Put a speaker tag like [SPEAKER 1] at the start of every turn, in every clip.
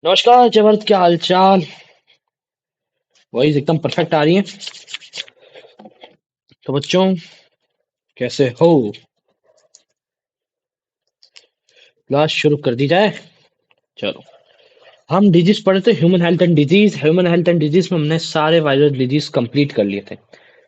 [SPEAKER 1] नमस्कार जयवर्त, क्या हालचाल। वॉइस एकदम परफेक्ट आ रही है। तो बच्चों, कैसे हो। क्लास शुरू कर दी जाए। चलो, हम डिजीज पढ़े थे, ह्यूमन हेल्थ एंड डिजीज में हमने सारे वायरल डिजीज कंप्लीट कर लिए थे।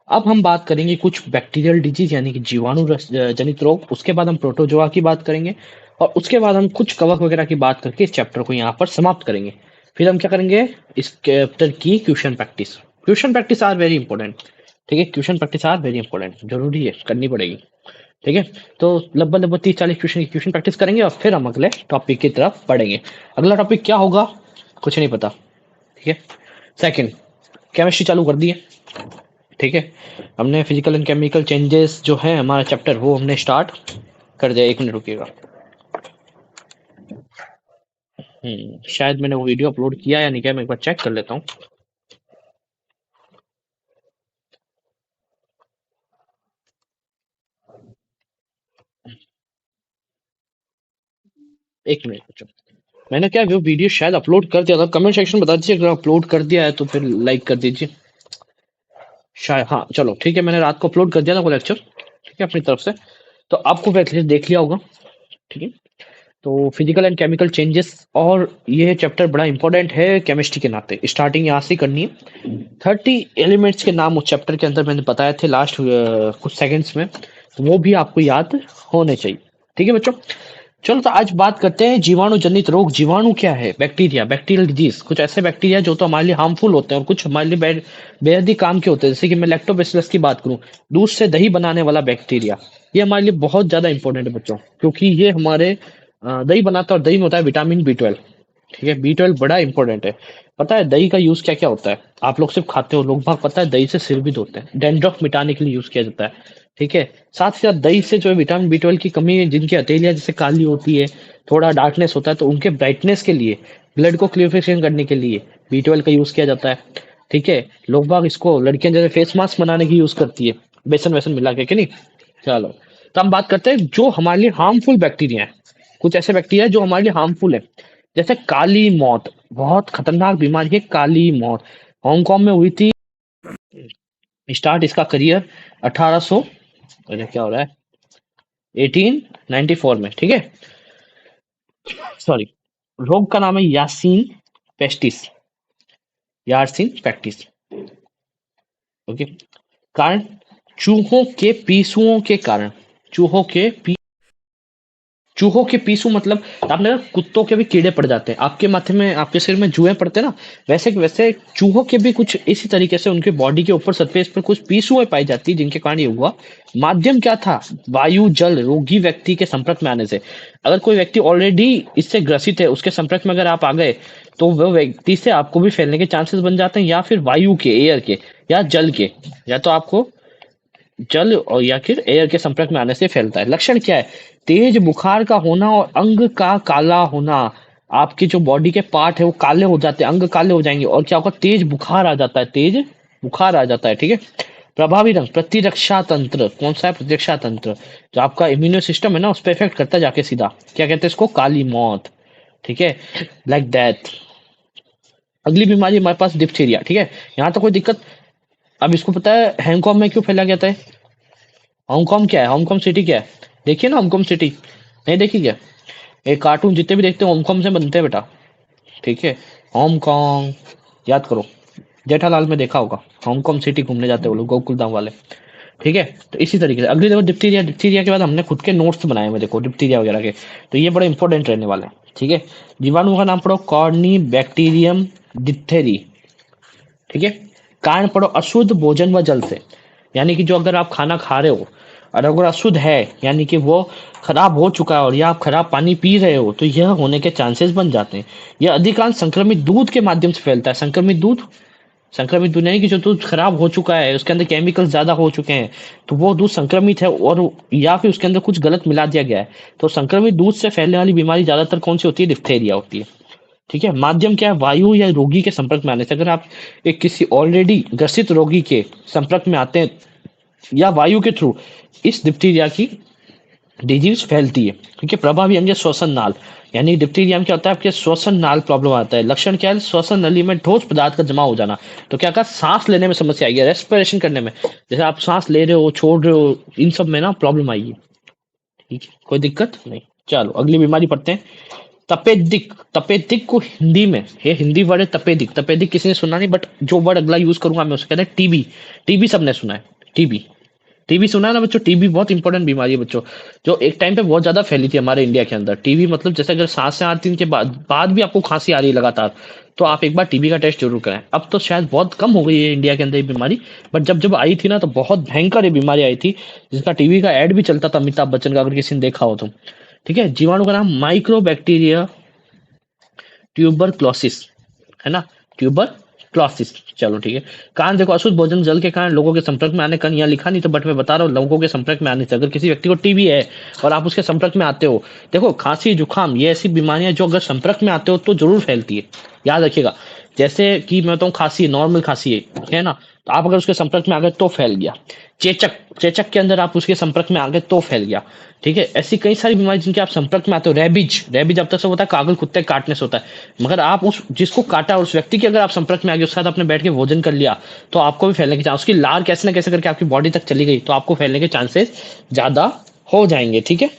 [SPEAKER 1] अब हम बात करेंगे कुछ बैक्टीरियल डिजीज यानी कि जीवाणु जनित रोग। उसके बाद हम प्रोटोजोआ की बात करेंगे और उसके बाद हम कुछ कवक वगैरह की बात करके इस चैप्टर को यहाँ पर समाप्त करेंगे। फिर हम क्या करेंगे, इस चैप्टर की question practice are very important. ठीक है, question practice are very important, जरूरी है, करनी पड़ेगी। ठीक है, तो लगभग लगभग 30-40 क्वेश्चन की क्वेश्चन प्रैक्टिस करेंगे और फिर हम अगले टॉपिक की तरफ बढ़ेंगे। अगला टॉपिक क्या होगा, कुछ नहीं पता। ठीक है, सेकंड, केमिस्ट्री चालू कर दी है। ठीक है, हमने फिजिकल एंड केमिकल चेंजेस जो है हमारा चैप्टर वो हमने स्टार्ट कर दिया। 1 मिनट रुकिएगा। शायद मैंने वो वीडियो अपलोड किया या नहीं किया, मैं एक बार चेक कर लेता हूँ। एक मिनट बच्चों, मैंने क्या वो वीडियो शायद अपलोड कर दिया था। कमेंट सेक्शन में बता दीजिए अगर अपलोड कर दिया है तो फिर लाइक कर दीजिए। शायद, हाँ चलो ठीक है, मैंने रात को अपलोड कर दिया था वो लेक्चर। ठीक है, अपनी तरफ से। तो आपको एटलीस्ट देख लिया होगा। ठीक है, तो फिजिकल एंड केमिकल चेंजेस और ये चैप्टर बड़ा इंपॉर्टेंट है केमिस्ट्री के नाते। स्टार्टिंग यहाँ से करनी है। 30 एलिमेंट्स के नाम उस चैप्टर के अंदर मैंने बताए थे लास्ट कुछ सेकंड्स में, तो वो भी आपको याद होने चाहिए। ठीक है बच्चों, चलो तो आज बात करते हैं जीवाणु जनित रोग। जीवाणु क्या है, बैक्टीरिया, बैक्टीरियल डिजीज। कुछ ऐसे बैक्टीरिया जो तो हमारे लिए हार्मफुल होते हैं और कुछ हमारे लिए बेहद ही काम के होते हैं। जैसे कि मैं लैक्टोबैसिलस की बात करूं, दूध से दही बनाने वाला बैक्टीरिया, ये हमारे लिए बहुत ज्यादा इंपॉर्टेंट है बच्चों, क्योंकि ये हमारे दही बनाता है और दही में होता है विटामिन B12। ठीक है, B12 बड़ा इंपॉर्टेंट है। पता है दही का यूज क्या क्या होता है, आप लोग सिर्फ खाते हो, लोग भाग पता है दही से सिर भी धोते हैं, डैंड्रफ मिटाने के लिए यूज किया जाता है। ठीक है, साथ ही साथ दही से जो है विटामिन B12 की कमी है, जिनकी हथेलियां जैसे काली होती है, थोड़ा डार्कनेस होता है, तो उनके ब्राइटनेस के लिए, ब्लड को क्लियरिफिकेशन करने के लिए B12 का यूज किया जाता है। ठीक है, लोग बाग इसको लड़कियां जैसे फेस मास्क बनाने की यूज करती है, बेसन वैसन मिला के, कि नहीं। चलो, तो हम बात करते हैं जो हमारे लिए हार्मफुल बैक्टीरिया है। कुछ ऐसे बैक्टीरिया जो हमारे लिए हार्मफुल है, जैसे काली मौत, बहुत खतरनाक बीमारी है काली मौत। हांगकांग में हुई थी स्टार्ट इसका करियर 1800, अरे क्या हो रहा है, 1894 में। ठीक है, सॉरी, रोग का नाम है यासीन पेस्टिस, यारसिन पेक्टिस। ओके, कारण चूहों के पीसुओं के कारण, चूहों के चूहों के पीसू मतलब आपने देखा, कुत्तों के भी कीड़े पड़ जाते हैं, आपके माथे में, आपके सिर में जुएं पड़ते हैं ना, वैसे वैसे चूहों के भी कुछ इसी तरीके से उनके बॉडी के ऊपर सरफेस पर कुछ पीसुएं पाई जाती है, जिनके कारण ये हुआ। माध्यम क्या था, वायु जल, रोगी व्यक्ति के संपर्क में आने से। अगर कोई व्यक्ति ऑलरेडी इससे ग्रसित है, उसके संपर्क में अगर आप आ गए, तो वह व्यक्ति से आपको भी फैलने के चांसेस बन जाते हैं, या फिर वायु के, एयर के, या जल के, या तो आपको जल और या फिर एयर के संपर्क में आने से फैलता है। लक्षण क्या है, तेज बुखार का होना और अंग का काला होना। आपकी जो बॉडी के पार्ट है वो काले हो जाते हैं, अंग काले हो जाएंगे, और क्या होगा, तेज बुखार आ जाता है, तेज बुखार आ जाता है। ठीक है, प्रभावी रंग, प्रतिरक्षा तंत्र, कौन सा है, प्रतिरक्षा तंत्र, जो आपका इम्यूनो सिस्टम है ना, उस पर इफेक्ट करता है जाके सीधा, क्या कहते हैं इसको, काली मौत। ठीक है, लाइक दैट। अगली बीमारी हमारे पास डिप्थीरिया। ठीक है, यहाँ तो कोई दिक्कत। अब इसको पता है हैंगकॉन्ग में क्यों फैला गया था। हांगकांग क्या है, हांगकांग सिटी क्या है, देखिए ना हांगकांग सिटी, नहीं देखी क्या। ये कार्टून जितने भी देखते हैं हांगकांग से बनते हैं बेटा। ठीक है, हांगकांग याद करो, जेठालाल में देखा होगा, हांगकांग सिटी घूमने जाते हैं वो लोग, गोकुल धाम वाले। ठीक है, तो इसी तरीके से अगली देखो डिप्थीरिया। डिप्थीरिया के बाद हमने खुद के नोट्स बनाए हुए, देखो डिप्थीरिया वगैरह के, तो ये बड़े इंपॉर्टेंट रहने वाले हैं। ठीक है, जीवाणु का नाम पढ़ो, कॉर्नी बैक्टीरियम डिप्थेरी। ठीक है, कारण पढ़ो, अशुद्ध भोजन व जल से, यानी कि जो अगर आप खाना खा रहे हो और अगर अशुद्ध है, यानी कि वो खराब हो चुका है, और या आप खराब पानी पी रहे हो, तो यह होने के चांसेस बन जाते हैं। यह अधिकांश संक्रमित दूध के माध्यम से फैलता है। संक्रमित दूध, संक्रमित दूध यानी कि जो दूध खराब हो चुका है, उसके अंदर केमिकल्स ज्यादा हो चुके हैं, तो वो दूध संक्रमित है, और या फिर उसके अंदर कुछ गलत मिला दिया गया है, तो संक्रमित दूध से फैलने वाली बीमारी ज्यादातर कौन सी होती है, डिप्थेरिया होती है। ठीक है, माध्यम क्या है, वायु या रोगी के संपर्क में आने से। अगर आप एक किसी ऑलरेडी ग्रसित रोगी के संपर्क में आते हैं या वायु के थ्रू, इस डिप्थीरिया की डिजीज फैलती है। ठीक है, प्रभावी अंग श्वसन नाल, यानी डिप्टीरिया में क्या होता है, आपके श्वसन नाल प्रॉब्लम आता है। लक्षण क्या है, श्वसन नली में ठोस पदार्थ का जमा हो जाना। तो क्या कहा, सांस लेने में समस्या आएगी, रेस्पिरेशन करने में, जैसे आप सांस ले रहे हो छोड़ रहे हो, इन सब में ना प्रॉब्लम आएगी। ठीक है, कोई दिक्कत नहीं। चलो अगली बीमारी पढ़ते हैं, तपेदिक। तपेदिक को हिंदी में, ये हिंदी वर्ड है तपेदिक। तपेदिक किसी ने सुना नहीं, बट जो वर्ड अगला यूज करूंगा मैं उसे कहते हैं टीबी। टीबी सबने सुना है, टीबी। टीबी सुना है ना बच्चों, टीबी बहुत इंपॉर्टेंट बीमारी है बच्चों, जो एक टाइम पे बहुत ज्यादा फैली थी हमारे इंडिया के अंदर। टीबी मतलब जैसे अगर 7 से 8 दिन के बाद भी आपको खांसी आ रही है लगातार, तो आप एक बार टीबी का टेस्ट जरूर कराएं। अब तो शायद बहुत कम हो गई है इंडिया के अंदर ये बीमारी, बट जब जब आई थी ना तो बहुत भयंकर ये बीमारी आई थी, जिसका टीबी का एड भी चलता था अमिताभ बच्चन का, अगर किसी ने देखा हो तो। ठीक है, जीवाणु का नाम माइक्रोबैक्टीरिया ट्यूबरक्लोसिस, है ना, ट्यूबरक्लोसिस। चलो ठीक है। कारण देखो, अशुद्ध भोजन जल के कारण लोगों के संपर्क में आने का, यहाँ लिखा नहीं तो बट मैं बता रहा हूँ, लोगों के संपर्क में आने से, अगर किसी व्यक्ति को टीबी है और आप उसके संपर्क में आते हो, देखो खांसी जुकाम ये ऐसी बीमारियां जो अगर संपर्क में आते हो तो जरूर फैलती है, याद रखिएगा। जैसे कि मैं बताऊँ, खांसी नॉर्मल खांसी है ना, तो आप अगर उसके संपर्क में आ गए तो फैल गया। चेचक, चेचक के अंदर आप उसके संपर्क में आ गए तो फैल गया। ठीक है, ऐसी कई सारी बीमारी जिनके आप संपर्क में आते हो। रेबीज, रेबीज अब तक से होता है कागल कुत्ते काटने से होता है, मगर आप उस जिसको काटा उस व्यक्ति के अगर आप संपर्क में आ गए, उसके साथ आपने बैठ के भोजन कर लिया, तो आपको भी फैलने के चांस, उसकी लार कैसे ना कैसे करके आपकी बॉडी तक चली गई तो आपको फैलने के चांसेस ज्यादा हो जाएंगे। ठीक है,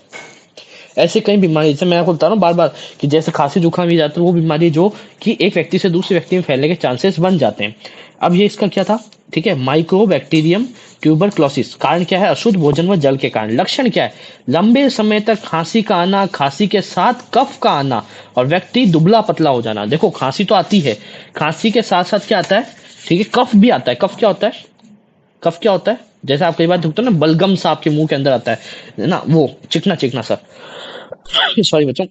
[SPEAKER 1] ऐसे कई बीमारी, जैसे मैं आपको बता रहा हूँ बार बार कि जैसे खांसी जुकाम ये जाता है, वो बीमारी जो कि एक व्यक्ति से दूसरे व्यक्ति में फैलने के चांसेस बन जाते हैं। अब ये इसका क्या था, ठीक है, माइक्रोबैक्टीरियम ट्यूबरक्लोसिस। कारण क्या है, अशुद्ध भोजन व जल के कारण। लक्षण क्या है, लंबे समय तक खांसी का आना, खांसी के साथ कफ का आना और व्यक्ति दुबला पतला हो जाना। देखो खांसी तो आती है, खांसी के साथ साथ क्या आता है, ठीक है, कफ भी आता है। कफ क्या होता है, कफ क्या होता है, जैसे आप कई बार देखते हो ना बलगम सा आपके मुंह के अंदर आता है ना, वो चिकना चिकना सा। सॉरी बच्चों।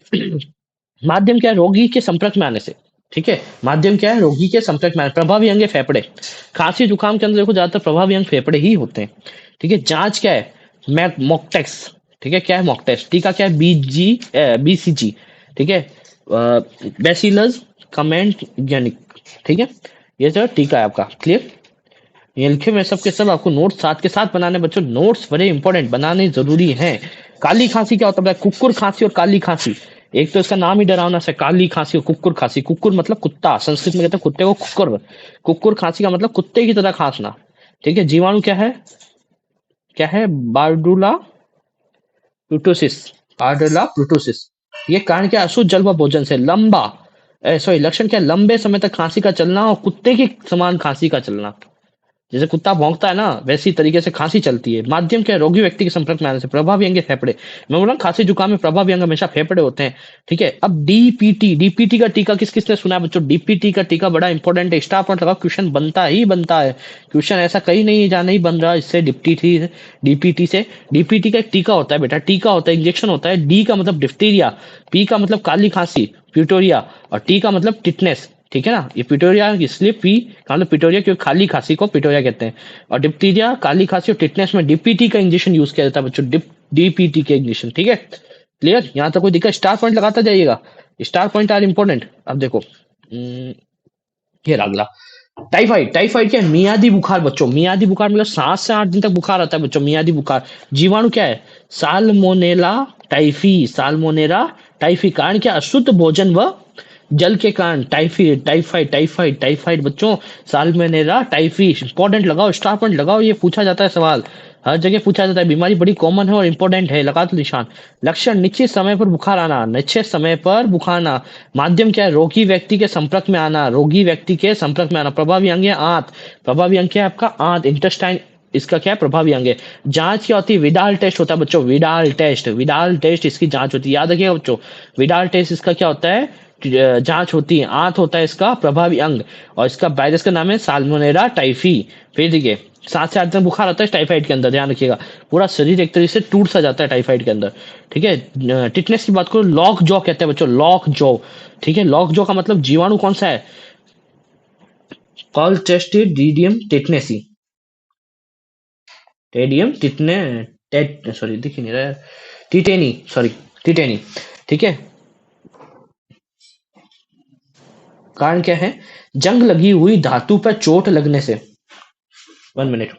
[SPEAKER 1] माध्यम क्या है, रोगी के संपर्क में आने से। ठीक है, माध्यम क्या है, रोगी के संपर्क में आने। प्रभावी अंग है फेफड़े। खांसी जुकाम के अंदर देखो ज्यादातर प्रभावी अंग फेफड़े ही होते हैं। ठीक है, जांच क्या है, मॉकटेक्स। ठीक है, क्या है मॉकटेक्स। टीका क्या है, बीसीजी। ठीक है, बेसिलस कमेंट जेनिक। ठीक है, ये जो टीका है आपका, क्लियर। ये लिखे में सबके सब आपको नोट्स साथ के साथ बनाने बच्चों, नोट्स बड़े इंपॉर्टेंट बनाने जरूरी हैं। काली खांसी क्या होता है, कुकुर खांसी और काली खांसी। एक तो इसका नाम ही डरावना सा, काली खांसी और कुकुर खांसी। कुकुर मतलब कुत्ता, संस्कृत में कहते हैं कुत्ते को कुकुर। कुकुर खांसी का मतलब कुत्ते की तरह खांसना। ठीक है, जीवाणु क्या है, क्या है, बार्डुला प्लूटोसिस, बार्डुला प्लूटोसिस। ये कारण क्या है, अशुद्ध जल व भोजन से। लंबा सॉरी, लक्षण क्या है, लंबे समय तक खांसी का चलना और कुत्ते की समान खांसी का चलना, जैसे कुत्ता भौंकता है ना वैसी तरीके से खांसी चलती है। माध्यम क्या है, रोगी व्यक्ति के संपर्क में आने से। प्रभावी अंग फेफड़े, मैं बोला खांसी जुकाम में प्रभावी अंग हमेशा फेफड़े होते हैं। ठीक है, अब डीपीटी, डीपीटी का टीका किस किसने सुना है बच्चों, डीपीटी का टीका बड़ा इंपॉर्टेंट है, स्टार पॉइंट लगाओ, क्वेश्चन बनता ही बनता है। क्वेश्चन ऐसा कहीं नहीं जहाँ नहीं बन रहा इससे, डीपीटी से। डीपीटी से, डीपीटी का एक टीका होता है बेटा, टीका होता है, इंजेक्शन होता है। डी का मतलब डिप्टीरिया, पी का मतलब काली खांसी प्यूटोरिया, और टी का मतलब टिटनेस। ठीक है ना, ये पिटोरिया इसलिए पी का मतलब पिटोरिया, क्योंकि खाली खांसी को पिटोरिया कहते हैं। और डिप्टीरिया, काली खांसी और टिटनेस में डीपीटी का इंजेक्शन यूज किया जाता है बच्चों, डीपीटी के इंजेक्शन। ठीक है, क्लियर, यहाँ तक कोई दिक्कत, स्टार पॉइंट लगाता जाइएगा, स्टार पॉइंट आर इंपॉर्टेंट। अब देखो ये अगला, टाइफाइड। टाइफाइड क्या है, मियादी बुखार बच्चों। मियादी बुखार मतलब 7 से 8 दिन तक बुखार आता है बच्चों, मियादी बुखार। जीवाणु क्या है, साल्मोनेला टाइफी, साल्मोनेला टाइफी। कारण क्या, अशुद्ध भोजन व जल के कारण। टाइफाइड, टाइफाइड, टाइफाइड, टाइफाइड बच्चों, साल्मोनेला टाइफी। इंपॉर्टेंट लगाओ, स्टार पॉइंट लगाओ, ये पूछा जाता है सवाल, हर जगह पूछा जाता है। बीमारी बड़ी कॉमन है और इंपॉर्टेंट है, लगा दो निशान। लक्षण, निश्चित समय पर बुखार आना, निश्चित समय पर बुखार आना। माध्यम क्या है, रोगी व्यक्ति के संपर्क में आना, रोगी व्यक्ति के संपर्क में आना। प्रभावी अंग है आंत, प्रभावी अंग क्या है आपका, आंत, इंटेस्टाइन, इसका क्या है प्रभावी अंग है। जांच क्या होती है, विडाल टेस्ट होता है बच्चों, विडाल टेस्ट, विडाल टेस्ट इसकी जांच होती है, याद रखिएगा बच्चों। विडाल टेस्ट इसका क्या होता है, जांच होती है। आंत होता है इसका प्रभावी अंग, और इसका वायरस का नाम है साल्मोनेला टाइफी। फिर देखिए 7 से 8 दिन बुखार आता है टाइफाइड के अंदर, ध्यान रखिएगा। पूरा शरीर एक तरीके से टूट सा जाता है टाइफाइड के अंदर। ठीक है, टिटनेस की बात करो, लॉक जॉ कहते हैं बच्चों, लॉक जॉ। ठीक है, लॉक जॉ का मतलब जीवाणु कौन सा है, कॉलचेस्ट्रीडियम टिटनेसी, टेडियम टिटने, टेट सॉरी दिख ही नहीं रहा है, टिटेनी, सॉरी टिटेनी। ठीक है, कारण क्या है, जंग लगी हुई धातु पर चोट लगने से। 1 मिनट।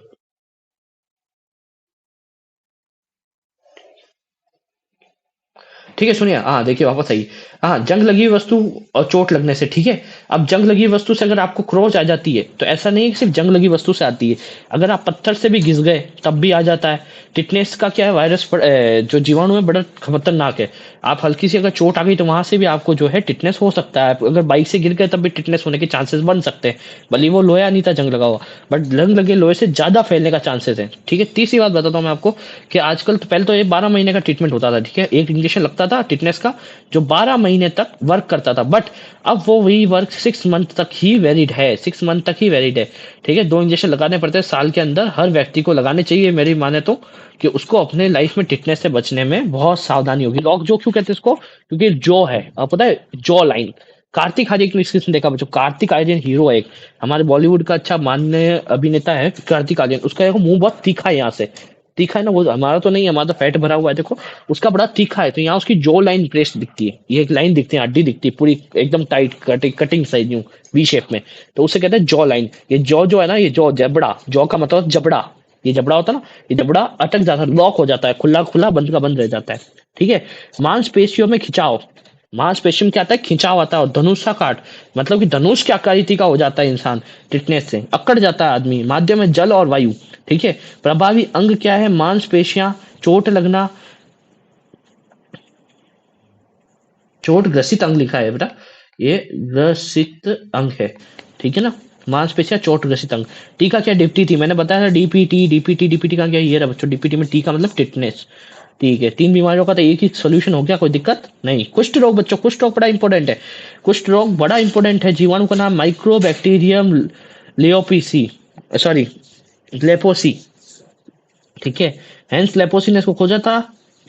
[SPEAKER 1] ठीक है सुनिए, हाँ देखिए वापस आइए। हाँ, जंग लगी हुई वस्तु और चोट लगने से, ठीक है। अब जंग लगी हुई वस्तु से अगर आपको खरोच आ जाती है तो ऐसा नहीं है कि सिर्फ जंग लगी वस्तु से आती है, अगर आप पत्थर से भी घिस गए तब भी आ जाता है। टिटनेस का क्या है, वायरस जो जीवाणु है बड़ा खतरनाक है। आप हल्की सी अगर चोट आ गई तो वहां से भी आपको जो है टिटनेस हो सकता है। अगर बाइक से गिर गए तब भी टिटनेस होने के चांसेस बन सकते हैं, भले वो लोहा नहीं था जंग लगा हुआ, बट जंग लगे लोहे से ज्यादा फैलने का चांसेस है। ठीक है, तीसरी बात बताता हूँ मैं आपको कि आजकल तो पहले तो ये 12 महीने का ट्रीटमेंट होता था, ठीक है, एक इंजेक्शन लगता था टिटनेस का जो 12 महीने तक वर्क करता था, बट अब वो वही वर्क 6 मंथ तक ही वैलिड है, 6 मंथ तक ही वैलिड है। ठीक है, 2 इंजेक्शन लगाने पड़ते हैं साल के अंदर, हर व्यक्ति को लगाने चाहिए मेरी माने तो, कि उसको अपने लाइफ में टिटनेस से बचने में बहुत सावधानी होगी। लॉक जो क्यों कहते हैं इसको, क्योंकि जॉ है, आपको पता है जॉ लाइन। कार्तिक आर्यन को इसके देखा बच्चों, कार्तिक आर्यन हीरो है एक, हमारे बॉलीवुड का अच्छा मान्य अभिनेता है कार्तिक आर्यन, उसका देखो मुंह बहुत तीखा है यहाँ से, तीखा है ना, वो हमारा तो नहीं है, हमारा तो फैट भरा हुआ है देखो, उसका बड़ा तीखा है, तो यहाँ उसकी जो लाइन प्रेस दिखती है, ये एक लाइन दिखती है, हड्डी दिखती है पूरी एकदम टाइट कटिंग साइज यूं वी शेप में, तो उसे कहते हैं जॉ लाइन। ये जॉ जो है ना, ये जॉ जबड़ा, जॉ का मतलब जबड़ा, ये जबड़ा होता है ना, ये जबड़ा अटक जाता है, लॉक हो जाता है, खुला खुला बंद का बंद रह जाता है। ठीक है, मांसपेशियों में खिंचाव, मांसपेशियों में क्या आता है, खिंचाव आता है, और धनुषाकार मतलब कि धनुष के आकृति का हो जाता है इंसान, टिटनेस से अकड़ जाता है आदमी, माध्यम में जल और वायु। ठीक है, प्रभावी अंग क्या है, मांसपेशियां, चोट लगना, चोट ग्रसित अंग लिखा है बेटा, ये ग्रसित अंग है, ठीक है ना, मांसपेशियां चोट ग्रसित अंग। टी का क्या, डिप्टी थी, मैंने बताया था डीपीटी, डीपीटी, डीपीटी का क्या, ये रहा बच्चों, डीपीटी में टी का मतलब टिटनेस। ठीक है, 3 बीमारियों का तो एक ही सोल्यूशन हो गया, कोई दिक्कत नहीं। कुष्ठ रोग बच्चों, कुष्ठ रोग बड़ा इंपॉर्टेंट है, कुष्ठ रोग बड़ा इंपॉर्टेंट है, जीवाणु का नाम माइक्रोबैक्टीरियम लेओपीसी, सॉरी लेपोसी, ठीक है, हेंस लेपोसी ने इसको खोजा था।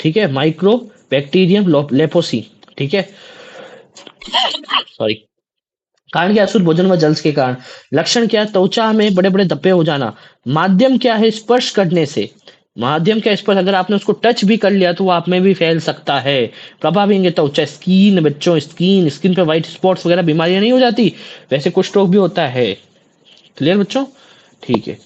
[SPEAKER 1] ठीक है, माइक्रो बैक्टीरियम लेपोसी, ठीक है, सॉरी। कारण क्या है, अशुद्ध भोजन व जल्स के कारण। लक्षण क्या है, त्वचा में बड़े बड़े धब्बे हो जाना। माध्यम क्या है, स्पर्श करने से, माध्यम क्या स्पर्श, अगर आपने उसको टच भी कर लिया तो वो आप में भी फैल सकता है। प्रभावी अंग त्वचा, स्किन बच्चों, स्किन, स्किन पे व्हाइट स्पॉट्स वगैरह बीमारियां नहीं हो जाती, वैसे कुष्ठ रोग भी होता है। क्लियर बच्चों, ठीक है।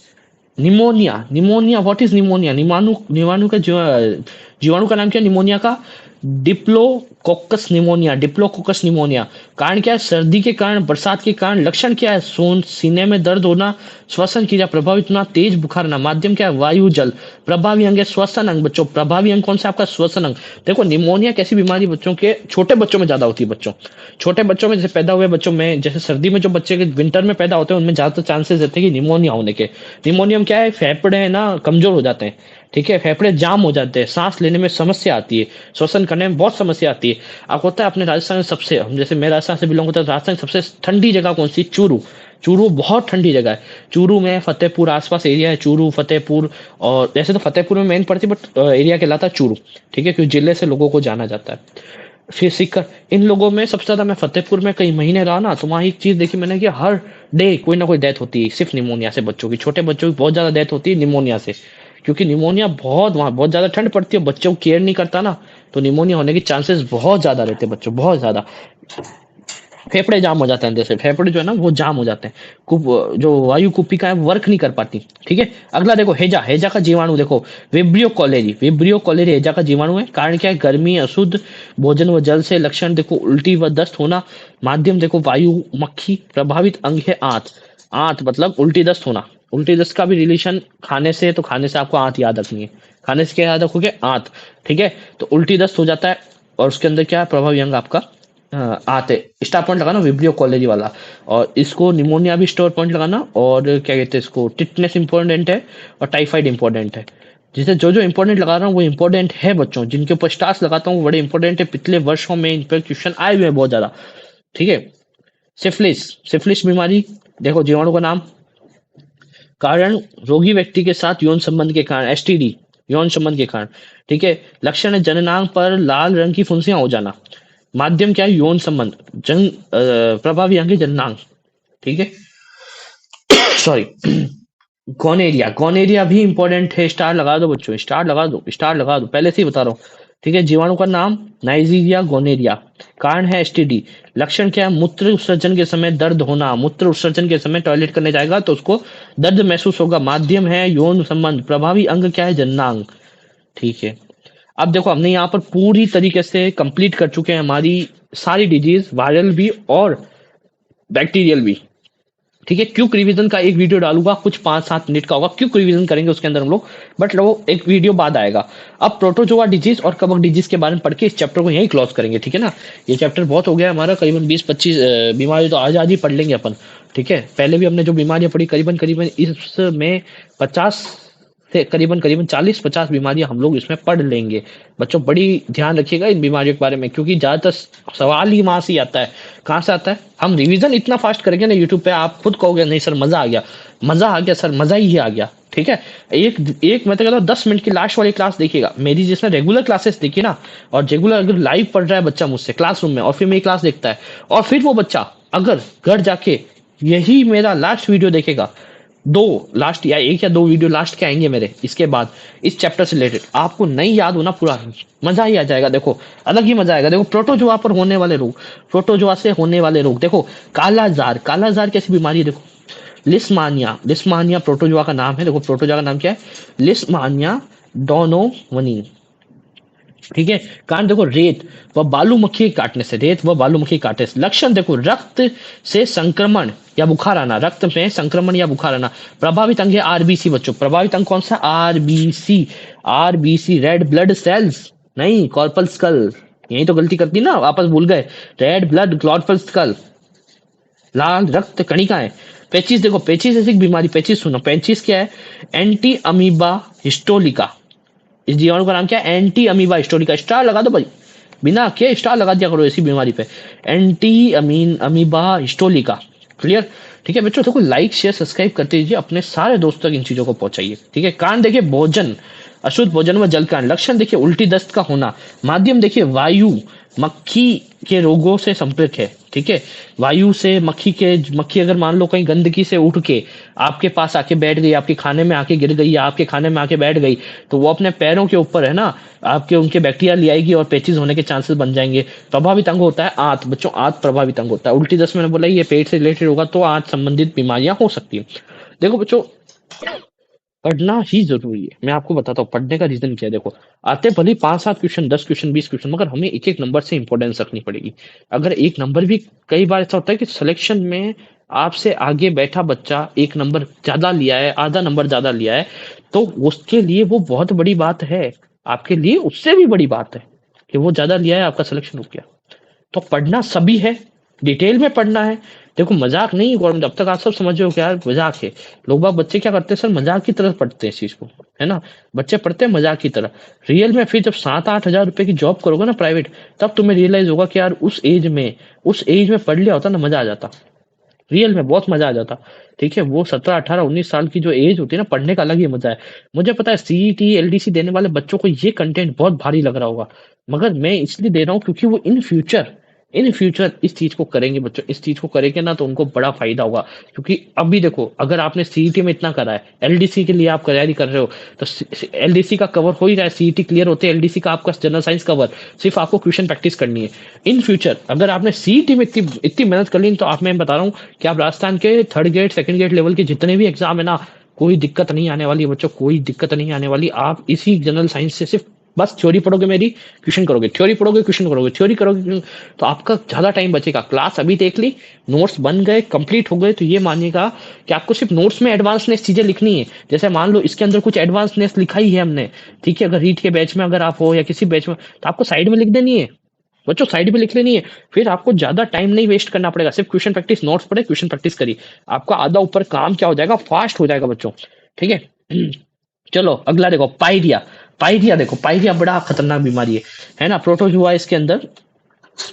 [SPEAKER 1] Pneumonia, pneumonia what is pneumonia, निमाणु निमाणु का जीवाणु का नाम क्या है निमोनिया का, डिप्लोकोकस निमोनिया, डिप्लोकोकस निमोनिया। कारण क्या है, सर्दी के कारण, बरसात के कारण। लक्षण क्या है, सोन सीने में दर्द होना, श्वसन क्रिया प्रभावित होना, तेज बुखार होना। माध्यम क्या है, वायु जल। प्रभावी अंग है श्वसन अंग बच्चों, प्रभावी अंग कौन सा आपका, श्वसन अंग। देखो निमोनिया कैसी बीमारी बच्चों के, छोटे बच्चों में ज्यादा होती है बच्चों, छोटे बच्चों में, जैसे पैदा हुए बच्चों में, जैसे सर्दी में जो बच्चे के विंटर में पैदा होते हैं उनमें ज्यादातर चांसेस रहते हैं कि निमोनिया होने के। निमोनियम क्या है, फेफड़े है ना कमजोर हो जाते हैं, ठीक है, फेफड़े जाम हो जाते हैं, सांस लेने में समस्या आती है, श्वसन करने में बहुत समस्या आती है। आपको पता है अपने राजस्थान में सबसे, हम जैसे मैं राजस्थान से बिलोंग करता हूँ, राजस्थान की सबसे ठंडी जगह कौन सी, चूरू। चूरू बहुत ठंडी जगह है, चूरू में फतेहपुर आसपास एरिया है, चूरू फतेहपुर, और वैसे तो फतेहपुर में मेन पड़ती है बट एरिया कहलाता है चूरू, ठीक है, क्योंकि जिले से लोगों को जाना जाता है। फिर सीकर, इन लोगों में सबसे ज्यादा, मैं फतेहपुर में कई महीने रहा ना, तो वहाँ एक चीज देखी मैंने कि हर डे कोई ना कोई डेथ होती है सिर्फ निमोनिया से, बच्चों की, छोटे बच्चों की बहुत ज्यादा डेथ होती है निमोनिया से, क्योंकि निमोनिया बहुत, वहाँ बहुत ज्यादा ठंड पड़ती है, बच्चों को केयर नहीं करता ना, तो निमोनिया होने के चांसेस बहुत ज्यादा रहते हैं बच्चों, बहुत ज्यादा। फेफड़े जाम हो जाते हैं, अंदर से फेफड़े जो है ना वो जाम हो जाते हैं, जो वायु कुपिका है वर्क नहीं कर पाती। ठीक है, अगला देखो हेजा, हेजा का जीवाणु देखो, विब्रियो कॉलेरी, विब्रियो कॉलेरी हेजा का जीवाणु है। कारण क्या है, गर्मी, अशुद्ध भोजन व जल से। लक्षण देखो, उल्टी व दस्त होना। माध्यम देखो, वायु, मक्खी। प्रभावित अंग है आंत, आंत मतलब उल्टी दस्त होना, उल्टी दस्त का भी रिलेशन खाने से, तो खाने से आपको आंत याद रखनी है, खाने से क्या याद रखोगे, आंत। ठीक है, तो उल्टी दस्त हो जाता है, और उसके अंदर क्या है, प्रभावी अंग आपका आते। स्टार पॉइंट लगाना विब्रियो कॉलेरी वाला, और इसको निमोनिया भी स्टार पॉइंट लगाना, और क्या कहते हैं इसको, टिटनेस इंपॉर्टेंट है, और टाइफाइड इंपॉर्टेंट है। जिसे जो जो इंपॉर्टेंट लगा रहा हूँ वो इंपॉर्टेंट है बच्चों, जिनके ऊपर स्टार्स लगाता हूँ वो बड़े इंपॉर्टेंट है, पिछले वर्षों में इन पर क्वेश्चन आए हुए हैं बहुत ज्यादा। ठीक है, सिफिलिस, सिफिलिस बीमारी देखो, जीवाणु का नाम। कारण, रोगी व्यक्ति के साथ यौन संबंध के कारण, एसटीडी, यौन संबंध के कारण। ठीक है, लक्षण है, जननांग पर लाल रंग की फुंसियां हो जाना। माध्यम क्या है, यौन संबंध। प्रभावी अंग है जननांग। ठीक है, सॉरी। गोनेरिया, गोनेरिया भी इंपॉर्टेंट है, स्टार लगा दो बच्चों, स्टार लगा दो, स्टार लगा दो, पहले से ही बता रहा हूँ। ठीक है, जीवाणु का नाम नाइजीरिया गोनेरिया। कारण है एसटीडी। लक्षण क्या है, मूत्र उत्सर्जन के समय दर्द होना, मूत्र उत्सर्जन के समय टॉयलेट करने जाएगा तो उसको दर्द महसूस होगा। माध्यम है यौन संबंध। प्रभावी अंग क्या है, जननांग। ठीक है, अब देखो हमने यहाँ पर पूरी तरीके से कंप्लीट कर चुके हैं हमारी सारी डिजीज, वायरल भी और बैक्टीरियल भी। ठीक है, क्विक रिवीजन का एक वीडियो डालूंगा, कुछ 5-7 मिनट का होगा, क्विक रिवीजन करेंगे उसके अंदर हम लोग, बट वो एक वीडियो बाद आएगा। अब प्रोटोजोआ डिजीज और कवक डिजीज के बारे में पढ़ के इस चैप्टर को यहीं क्लोज करेंगे, ठीक है ना। ये चैप्टर बहुत हो गया हमारा, करीबन 20-25 बीमारी तो आज ही पढ़ लेंगे अपन। ठीक है, पहले भी हमने जो बीमारियां पढ़ी करीबन करीबन इसमें 50 से करीबन करीबन 40-50 बीमारियां हम लोग इसमें पढ़ लेंगे। बच्चों बड़ी ध्यान रखिएगा इन बीमारियों के बारे में, क्योंकि ज्यादातर सवाल ही वहां से ही आता है। कहाँ से आता है? हम रिवीजन इतना फास्ट करेंगे ना यूट्यूब पे, आप खुद कहोगे नहीं सर मजा आ गया, मजा आ गया सर, मजा ही आ गया। ठीक है, एक एक मैं तो कहता हूँ 10 मिनट की लास्ट वाली क्लास देखिएगा मेरी, जिसने रेगुलर क्लासेस देखी ना, और रेगुलर अगर लाइव पढ़ रहा है बच्चा मुझसे क्लासरूम में, और फिर मेरी क्लास देखता है, और फिर वो बच्चा अगर घर जाके यही मेरा लास्ट वीडियो देखेगा, दो लास्ट या एक या दो वीडियो लास्ट के आएंगे मेरे इसके बाद इस चैप्टर से रिलेटेड, आपको नहीं याद होना पूरा, मजा ही आ जाएगा। देखो अलग ही मजा आएगा। देखो प्रोटोजोआ पर होने वाले रोग, प्रोटोजोआ से होने वाले रोग, देखो कालाजार, कालाजार कैसी बीमारी है, देखो लिस्मानिया, लिस्मानिया प्रोटोजोआ का नाम है। देखो प्रोटोजोआ का नाम क्या है? लिस्मानिया डोनोवनी। ठीक है, कारण देखो रेत व बालू मक्खी के काटने से, रेत व बालू मक्खी के काटने से। लक्षण देखो रक्त से संक्रमण या बुखार आना, रक्त में संक्रमण या बुखार आना। प्रभावित अंग है आरबीसी बच्चों, प्रभावित अंग कौन सा? RBC, RBC red blood cells, नहीं कॉर्पस्कल, यही तो गलती करती ना, वापस भूल गए। रेड ब्लड कॉर्पस्कल, लाल रक्त कणिकाएं। पेचिस देखो, पेचिस ऐसी बीमारी, पेचिस सुनो, पेचिस क्या है? एंटी अमीबा हिस्टोलिका, इस जीवाणु का नाम क्या है? Anti amoeba histolytica. स्टार लगा दो भाई, बिना के स्टार लगा दिया करो ऐसी बीमारी पे, एंटी अमीबा हिस्टोलिका। क्लियर? ठीक है बच्चों, देखो लाइक शेयर सब्सक्राइब करते दीजिए, अपने सारे दोस्तों तक इन चीजों को पहुंचाइए। ठीक है, कारण देखिए भोजन, अशुद्ध भोजन व जल का लक्षण देखिए उल्टी दस्त का होना। माध्यम देखिए वायु, मक्खी के रोगों से संपर्क है। ठीक है, वायु से मक्खी अगर मान लो कहीं गंदगी से उठ के आपके पास आके बैठ गई, आपके खाने में आके गिर गई, या आपके खाने में आके बैठ गई, तो वो अपने पैरों के ऊपर है ना आपके उनके बैक्टीरिया ले आएगी और पेचिस होने के चांसेस बन जाएंगे। प्रभावित अंग होता है आंत, बच्चों आंत प्रभावित अंग होता है। उल्टी दस्त मैंने बोला ये पेट से रिलेटेड होगा, तो आंत संबंधित बीमारियां हो सकती है। देखो बच्चों पढ़ना ही जरूरी है, मैं आपको बताता हूँ पढ़ने का रीजन क्या है। देखो आते भले 5-7 क्वेश्चन, 10 क्वेश्चन, 20 क्वेश्चन, मगर हमें एक एक नंबर से इंपॉर्टेंस रखनी पड़ेगी। अगर एक नंबर भी, कई बार ऐसा होता है कि सिलेक्शन में आपसे आगे बैठा बच्चा एक नंबर ज्यादा लिया है, आधा नंबर ज्यादा लिया है, तो उसके लिए वो बहुत बड़ी बात है, आपके लिए उससे भी बड़ी बात है कि वो ज्यादा लिया है, आपका सिलेक्शन हो गया। तो पढ़ना सभी है, डिटेल में पढ़ना है। देखो मजाक नहीं गवर्नमेंट, अब तक आप सब समझ रहे हो कि यार मजाक है। लोग बाग बच्चे क्या करते हैं सर, मजाक की तरह पढ़ते हैं इस चीज को, है ना। बच्चे पढ़ते हैं मजाक की तरह, रियल में फिर जब 7-8 हजार रुपए की जॉब करोगे ना प्राइवेट, तब तुम्हें रियलाइज होगा कि यार उस एज में पढ़ लिया होता ना, मजा आ जाता, रियल में बहुत मजा आ जाता। ठीक है, वो 17, 18, 19 साल की जो एज होती है ना, पढ़ने का अलग ही मजा है। मुझे पता है सीईटी एलडीसी देने वाले बच्चों को ये कंटेंट बहुत भारी लग रहा होगा, मगर मैं इसलिए दे रहा हूँ क्योंकि वो इन फ्यूचर इस चीज को करेंगे बच्चों, इस चीज को करेंगे ना तो उनको बड़ा फायदा होगा। क्योंकि अभी देखो अगर आपने सीईटी में इतना करा है, एलडीसी के लिए आप तैयारी कर रहे हो, तो एलडीसी का कवर हो ही रहा है, सीईटी क्लियर होते हैं, एलडीसी का आपका जनरल साइंस कवर, सिर्फ आपको क्वेश्चन प्रैक्टिस करनी है। इन फ्यूचर अगर आपने सीईटी में इतनी इतनी मेहनत कर ली, तो आप, मैं बता रहा हूँ कि आप राजस्थान के 3rd gate 2nd gate level के जितने भी एग्जाम है ना, कोई दिक्कत नहीं आने वाली है बच्चों, कोई दिक्कत नहीं आने वाली। आप इसी जनरल साइंस से सिर्फ बस थ्योरी पढ़ोगे मेरी, क्वेश्चन करोगे, थ्योरी पढ़ोगे, क्वेश्चन करोगे, थ्योरी करोगे, तो आपका ज्यादा टाइम बचेगा। क्लास अभी देख ली, नोट्स बन गए, कंप्लीट हो गए, तो ये मानिएगा कि आपको सिर्फ नोट्स में एडवांसनेस चीजें लिखनी है। जैसे मान लो इसके अंदर कुछ एडवांसनेस लिखा ही है हमने, ठीक है, अगर रीट के बैच में अगर आप हो या किसी बैच में, तो आपको साइड में लिख देनी है बच्चों, साइड में लिख लेनी है। फिर आपको ज्यादा टाइम नहीं वेस्ट करना पड़ेगा, सिर्फ क्वेश्चन प्रैक्टिस, नोट्स पढ़े, क्वेश्चन प्रैक्टिस करिए, आपका आधा ऊपर काम क्या हो जाएगा, फास्ट हो जाएगा बच्चों। ठीक है चलो अगला देखो, पायरिया। पायरिया देखो, पायरिया बड़ा खतरनाक बीमारी है ना, प्रोटोजुआ इसके अंदर।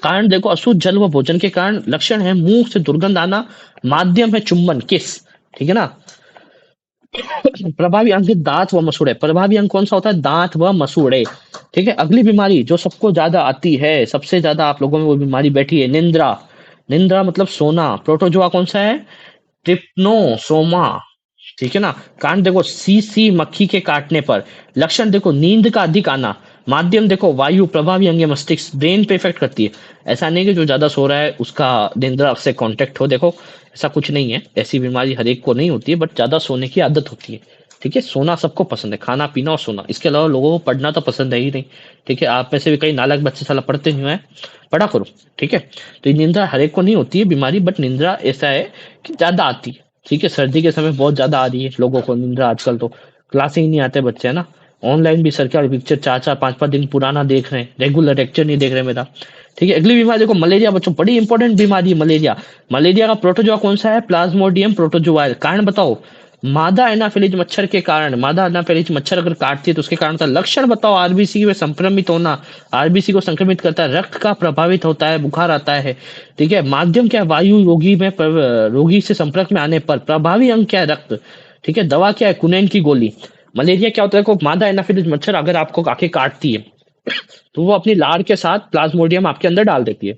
[SPEAKER 1] कारण देखो अशुद्ध जल व भोजन के कारण लक्षण है मुंह से दुर्गंध आना, माध्यम है चुंबन किस, ठीक है ना। प्रभावी अंग है दांत व मसूड़े, प्रभावी अंग कौन सा होता है? दांत व मसूड़े। ठीक है, अगली बीमारी जो सबको ज्यादा आती है, सबसे ज्यादा आप लोगों में वो बीमारी बैठी है, निंद्रा। निंद्रा मतलब सोना, प्रोटोजुआ कौन सा है? ट्रिप्नोसोमा। ठीक है ना, कारण देखो सी मक्खी के काटने पर। लक्षण देखो नींद का अधिक आना, माध्यम देखो वायु, प्रभावी अंग मस्तिष्क, ब्रेन पे इफेक्ट करती है। ऐसा नहीं कि जो ज्यादा सो रहा है उसका निंद्रा से कांटेक्ट हो, देखो ऐसा कुछ नहीं है, ऐसी बीमारी हर एक को नहीं होती है, बट ज्यादा सोने की आदत होती है। ठीक है, सोना सबको पसंद है, खाना पीना और सोना, इसके अलावा लोगों को पढ़ना तो पसंद है ही नहीं। ठीक है, आप में से भी कई नालायक बच्चे साला पढ़ते नहीं है, पढ़ा करो। ठीक है, तो ये निंद्रा हर एक को नहीं होती है बीमारी, बट निंद्रा ऐसा है कि ज्यादा आती है। ठीक है, सर्दी के समय बहुत ज्यादा आ रही है लोगों को निंद्रा आजकल, तो क्लास ही नहीं आते बच्चे, है ना। ऑनलाइन भी सरकार पिक्चर 4-4 5-5 दिन पुराना देख रहे हैं, रेगुलर लेक्चर नहीं देख रहे मेरा। ठीक है, अगली बीमारी देखो, मलेरिया बच्चों, बड़ी इंपॉर्टेंट बीमारी है मलेरिया। मलेरिया का प्रोटोजोआ कौन सा है? Plasmodium protozoa. कारण बताओ। मादा एनाफिलीज मच्छर के कारण, मादा एनाफिलीज मच्छर अगर काटती है तो उसके कारण का लक्षण बताओ। आरबीसी में संक्रमित होना, आरबीसी को संक्रमित करता है, रक्त का प्रभावित होता है, बुखार आता है। ठीक है, माध्यम क्या है? वायु रोगी में रोगी से संपर्क में आने पर। प्रभावी अंग क्या है? रक्त। ठीक है, दवा क्या है? कुनैन की गोली। मलेरिया क्या होता है? देखो, मादा एनाफिलीज मच्छर अगर आपको आके काटती है तो वो अपनी लार के साथ प्लाज्मोडियम आपके अंदर डाल देती है।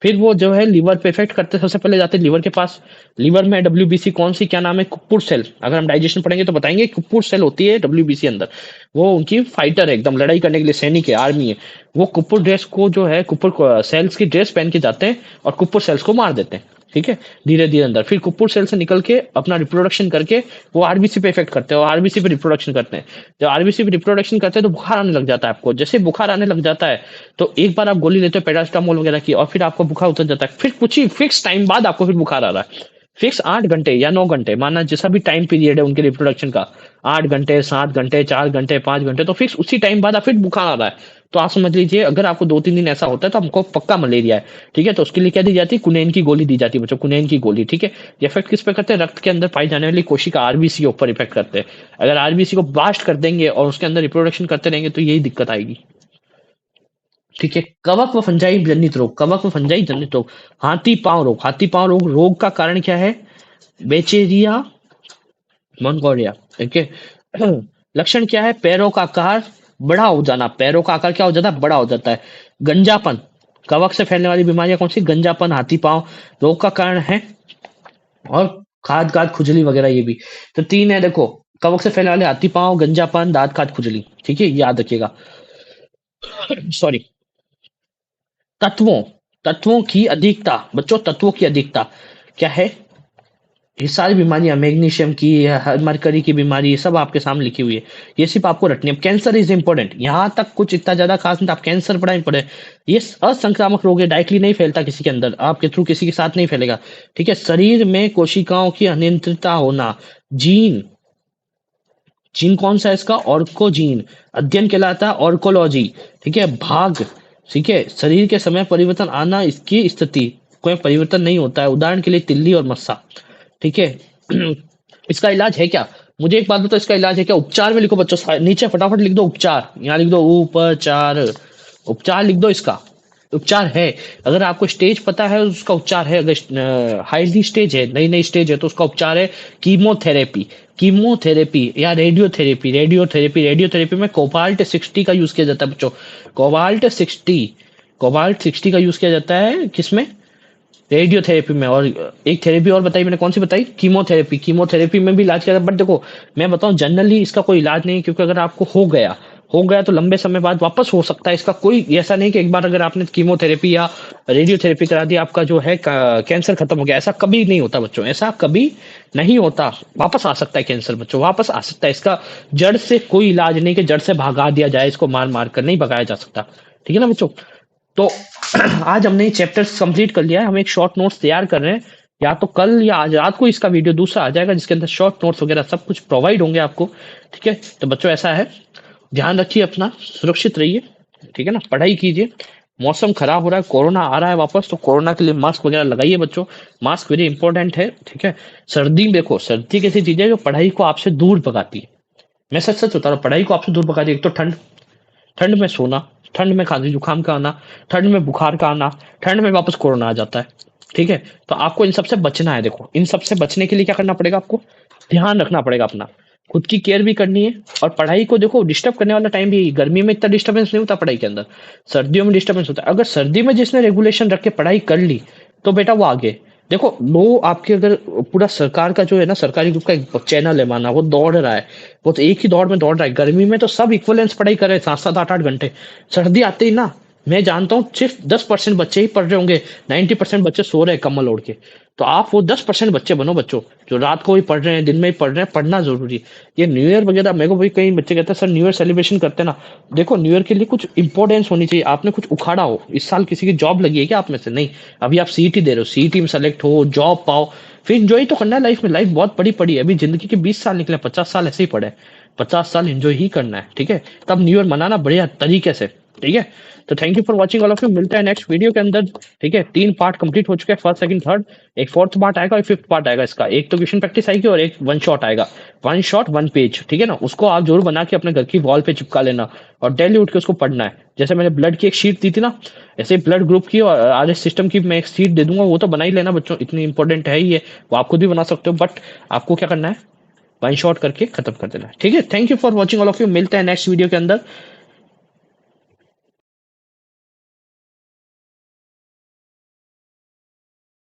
[SPEAKER 1] फिर वो जो है लीवर पे इफेक्ट करते हैं, सबसे पहले जाते हैं लीवर के पास। लीवर में डब्ल्यूबीसी कौन सी, क्या नाम है? कुप्पुर सेल। अगर हम डाइजेशन पढ़ेंगे तो बताएंगे, कुप्पुर सेल होती है डब्ल्यूबीसी अंदर। वो उनकी फाइटर है, एकदम लड़ाई करने के लिए सैनिक है, आर्मी है। वो कुप्पुर ड्रेस को जो है, कुप्पुर सेल्स की ड्रेस पहन के जाते हैं और कुप्पुर सेल्स को मार देते हैं। ठीक है, धीरे धीरे अंदर, फिर कुप्पुर सेल से निकल के अपना रिप्रोडक्शन करके वो आरबीसी पे इफेक्ट करते हैं और आरबीसी पे रिप्रोडक्शन करते हैं। जब आरबीसी पे रिप्रोडक्शन करते हैं तो बुखार आने लग जाता है आपको। जैसे बुखार आने लग जाता है तो एक बार आप गोली लेते हो पैरासिटामोल वगैरह की, और फिर आपको बुखार उतर जाता है। फिर कुछ ही फिक्स टाइम बाद आपको फिर बुखार आ रहा है। फिक्स 8 घंटे या 9 घंटे, माना जैसा भी टाइम पीरियड है उनके रिप्रोडक्शन का, 8 घंटे, 7 घंटे, 4 घंटे, 5 घंटे, तो फिक्स उसी टाइम बाद फिर बुखार आ रहा है। तो आप समझ लीजिए, अगर आपको 2-3 दिन ऐसा होता है तो हमको पक्का मलेरिया है। ठीक है, तो उसके लिए क्या दी जाती है? कुनैन की गोली दी जाती है बच्चों, कुनैन की गोली। ठीक है, ये इफेक्ट किस पे करते हैं? रक्त के अंदर पाई जाने वाली कोशिका आरबीसी के ऊपर इफेक्ट करते हैं। अगर आरबीसी को बास्ट कर देंगे और उसके अंदर रिप्रोडक्शन करते रहेंगे तो यही दिक्कत आएगी। ठीक है, कवक व फंजाई जनित रोग, कवक व फंजाई जनित रोग। हाथी पांव रोग, हाथी पांव रोग, रोग का कारण क्या है? बेचेरिया मोनगोलिया। ठीक है, लक्षण क्या है? पैरों का आकार बड़ा हो जाना, पैरों का आकार क्या हो जाता है? बड़ा हो जाता है। गंजापन, कवक से फैलने वाली बीमारियां कौन सी? गंजापन, हाथी पांव रोग का कारण है। और खाद खाद खुजली वगैरह, ये भी। तो 3 है देखो, कवक से फैलने वाले हाथी पांव, गंजापन, दांत खाद खुजली। ठीक है, याद रखिएगा। सॉरी। तत्वों, तत्वों की अधिकता बच्चों, तत्वों की अधिकता क्या है? ये सारी बीमारियां, मैग्नीशियम की, मरकरी की बीमारी, ये सब आपके सामने लिखी हुई है। ये सिर्फ आपको रटनी है। कैंसर इज इंपॉर्टेंट, यहाँ तक कुछ इतना ज्यादा खास नहीं था, आप कैंसर बड़ा इंपॉर्टेंट। ये असंक्रामक रोग है, डायरेक्टली नहीं फैलता किसी के अंदर, आपके थ्रू किसी के साथ नहीं फैलेगा। ठीक है, शरीर में कोशिकाओं की अनियंत्रितता होना। जीन, जीन कौन सा है इसका? ऑर्कोजीन। अध्ययन कहलाता है ऑर्कोलॉजी। ठीक है, भाग। ठीक है, शरीर के समय परिवर्तन आना, इसकी स्थिति कोई परिवर्तन नहीं होता है। उदाहरण के लिए तिल्ली और मस्सा। ठीक है, इसका इलाज है क्या? मुझे एक बात बताओ, इसका इलाज है क्या? उपचार में लिखो बच्चों, नीचे फटाफट लिख दो उपचार, यहाँ लिख दो उपचार। उपचार लिख दो इसका, उपचार है। अगर आपको स्टेज पता है उसका उपचार है, अगर हाईली स्टेज है, नई नई स्टेज है, तो उसका उपचार है कीमोथेरेपी। कीमोथेरेपी या रेडियोथेरेपी। रेडियोथेरेपी, रेडियोथेरेपी में कोबाल्ट 60 का यूज किया जाता है बच्चों। कोबाल्ट 60, कोबाल्ट 60 का यूज किया जाता है किसमें? रेडियोथेरेपी में। और एक थेरेपी और बताई मैंने, कौन सी बताई? कीमोथेरेपी। कीमोथेरेपी में भी इलाज किया जाता है, बट देखो मैं बताऊं, जनरली इसका कोई इलाज नहीं है, क्योंकि अगर आपको हो गया तो लंबे समय बाद वापस हो सकता है। इसका कोई ऐसा नहीं कि एक बार अगर आपने कीमोथेरेपी या रेडियोथेरेपी करा दी आपका जो है कैंसर खत्म हो गया, ऐसा कभी नहीं होता बच्चों, ऐसा कभी नहीं होता। वापस आ सकता है कैंसर बच्चों, वापस आ सकता है। इसका जड़ से कोई इलाज नहीं कि जड़ से भगा दिया जाए, इसको मार मार कर नहीं भगाया जा सकता। ठीक है ना बच्चों? तो आज हमने ये चैप्टर्स कंप्लीट कर लिया है, हम एक शॉर्ट नोट्स तैयार कर रहे हैं। या तो कल या आज रात को इसका वीडियो दूसरा आ जाएगा, जिसके अंदर शॉर्ट नोट्स वगैरह सब कुछ प्रोवाइड होंगे आपको। ठीक है, तो बच्चों ऐसा है, ध्यान रखिए अपना, सुरक्षित रहिए। ठीक है ना, पढ़ाई कीजिए। मौसम खराब हो रहा है, कोरोना आ रहा है वापस, तो कोरोना के लिए मास्क वगैरह लगाइए बच्चों। मास्क वेरी इंपॉर्टेंट है। ठीक है, सर्दी में देखो, सर्दी कैसी चीज है जो पढ़ाई को आपसे दूर भगाती है। मैं सच सच बता रहा हूँ, पढ़ाई को आपसे दूर भगाती है। एक तो ठंड, ठंड में सोना, ठंड में खांसी जुकाम का आना, ठंड में बुखार का आना, ठंड में वापस कोरोना आ जाता है। ठीक है, तो आपको इन सबसे बचना है। देखो, इन सबसे बचने के लिए क्या करना पड़ेगा? आपको ध्यान रखना पड़ेगा अपना, खुद की केयर भी करनी है। और पढ़ाई को देखो, डिस्टर्ब करने वाला टाइम भी, गर्मी में इतना डिस्टर्बेंस नहीं होता पढ़ाई के अंदर, सर्दियों में डिस्टर्बेंस होता है। अगर सर्दी में जिसने रेगुलेशन रख के पढ़ाई कर ली तो बेटा वो आगे। देखो, वो आपके, अगर पूरा सरकार का जो है ना, सरकारी ग्रुप का एक चैनल है माना, वो दौड़ रहा है, वो तो एक ही दौड़ में दौड़ रहा है। गर्मी में तो सब इक्वलेंस पढ़ाई कर रहे हैं, 7-7, 8-8 घंटे। सर्दी आते ही ना, मैं जानता हूँ सिर्फ 10% बच्चे ही पढ़ रहे होंगे, 90% बच्चे सो रहे हैं कम्बल ओढ़ के। तो आप वो 10% बच्चे बनो बच्चों, जो रात को भी पढ़ रहे हैं, दिन में भी पढ़ रहे हैं, पढ़ना जरूरी है। ये न्यू ईयर वगैरह, मेरे को भी कई बच्चे कहते हैं सर न्यू ईयर सेलिब्रेशन करते हैं ना। देखो न्यू ईयर के लिए कुछ इंपॉर्टेंस होनी चाहिए, आपने कुछ उखाड़ा हो। इस साल किसी की जॉब लगी है क्या आप में से? नहीं। अभी आप सीईटी दे रहे हो, सीईटी में सेलेक्ट हो, जॉब पाओ, फिर इंजॉय तो करना है लाइफ में। लाइफ बहुत बड़ी पड़ी है, अभी जिंदगी के 20 साल निकले, 50 साल ऐसे ही पड़े हैं। 50 साल एंजॉय ही करना है, ठीक है। तब न्यू ईयर मनाना बढ़िया तरीके से, ठीक है। तो thank you for watching all of you, मिलते हैं नेक्स्ट वीडियो के अंदर, ठीक है। 3 पार्ट कंप्लीट हो चुके हैं, फर्स्ट सेकंड थर्ड। एक फोर्थ पार्ट आएगा और फिफ्थ पार्ट आएगा इसका। एक तो क्वेश्चन प्रैक्टिस आएगी और एक वन शॉट आएगा। वन शॉट वन पेज, ठीक है ना। उसको आप जरूर बना के अपने घर की वॉल पे चिपका लेना और डेली उठ के उसको पढ़ना है। जैसे मैंने ब्लड की एक शीट दी थी ना, ऐसे ब्लड ग्रुप की और आर एस सिस्टम की मैं एक शीट दे दूंगा, वो तो बना ही लेना बच्चों, इतनी इंपॉर्टेंट है ही ये। वो आप खुद भी बना सकते हो, बट आपको क्या करना है, वन शॉट करके खत्म कर देना है, ठीक है। Thank you for watching all of you, मिलते हैं नेक्स्ट वीडियो के अंदर।